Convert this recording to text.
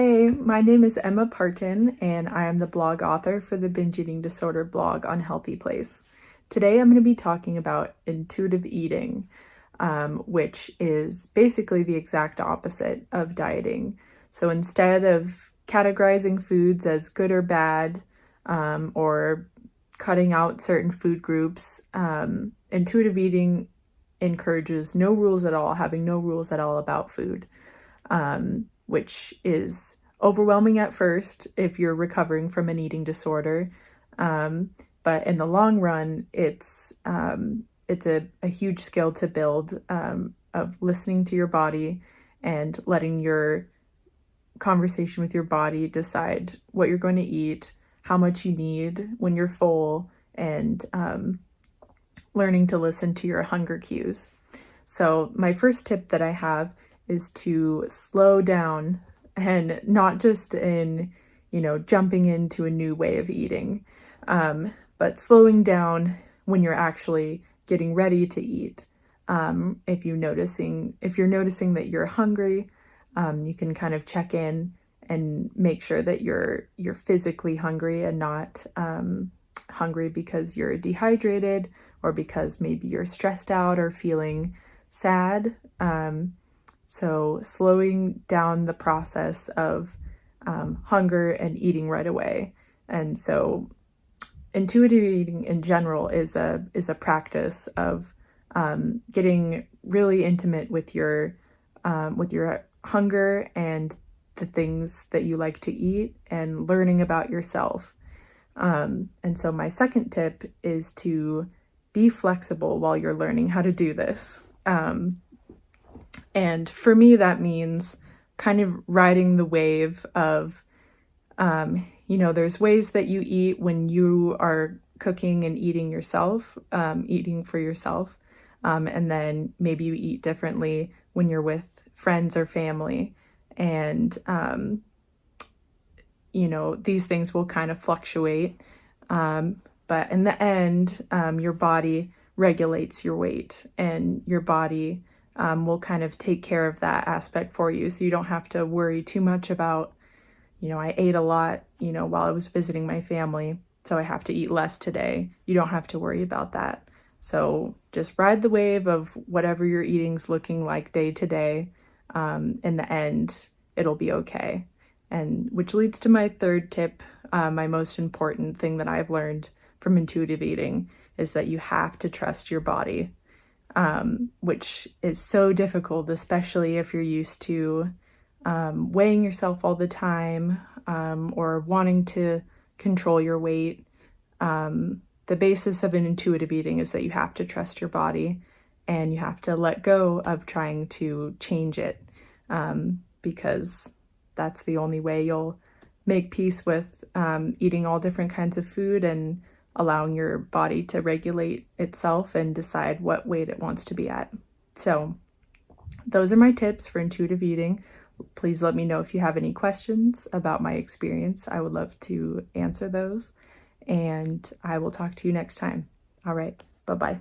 Hey, my name is Emma Parton, and I am the blog author for the Binge Eating Disorder blog on HealthyPlace. Today I'm going to be talking about intuitive eating, which is basically the exact opposite of dieting. So instead of categorizing foods as good or bad, or cutting out certain food groups, intuitive eating encourages no rules at all, having no rules at all about food. Which is overwhelming at first if you're recovering from an eating disorder. But in the long run, it's a huge skill to build, of listening to your body and letting your conversation with your body decide what you're going to eat, how much you need when you're full, and learning to listen to your hunger cues. So my first tip that I have is to slow down, and not just in, jumping into a new way of eating, but slowing down when you're actually getting ready to eat. If you're noticing that you're hungry, you can kind of check in and make sure that you're physically hungry and not hungry because you're dehydrated or because maybe you're stressed out or feeling sad. So slowing down the process of hunger and eating right away. And so intuitive eating in general is a practice of getting really intimate with your hunger and the things that you like to eat, and learning about yourself. And so my second tip is to be flexible while you're learning how to do this. And for me, that means kind of riding the wave of, there's ways that you eat when you are cooking and eating yourself, eating for yourself. And then maybe you eat differently when you're with friends or family. And, these things will kind of fluctuate. But in the end, your body regulates your weight, and your body will kind of take care of that aspect for you. So you don't have to worry too much about, I ate a lot, while I was visiting my family, so I have to eat less today. You don't have to worry about that. So just ride the wave of whatever your eating's looking like day to day. In the end, it'll be okay. And which leads to my third tip, my most important thing that I've learned from intuitive eating is that you have to trust your body. Which is so difficult, especially if you're used to weighing yourself all the time, or wanting to control your weight. The basis of an intuitive eating is that you have to trust your body, and you have to let go of trying to change it, because that's the only way you'll make peace with eating all different kinds of food and allowing your body to regulate itself and decide what weight it wants to be at. So those are my tips for intuitive eating. Please let me know if you have any questions about my experience. I would love to answer those, and I will talk to you next time. All right, bye-bye.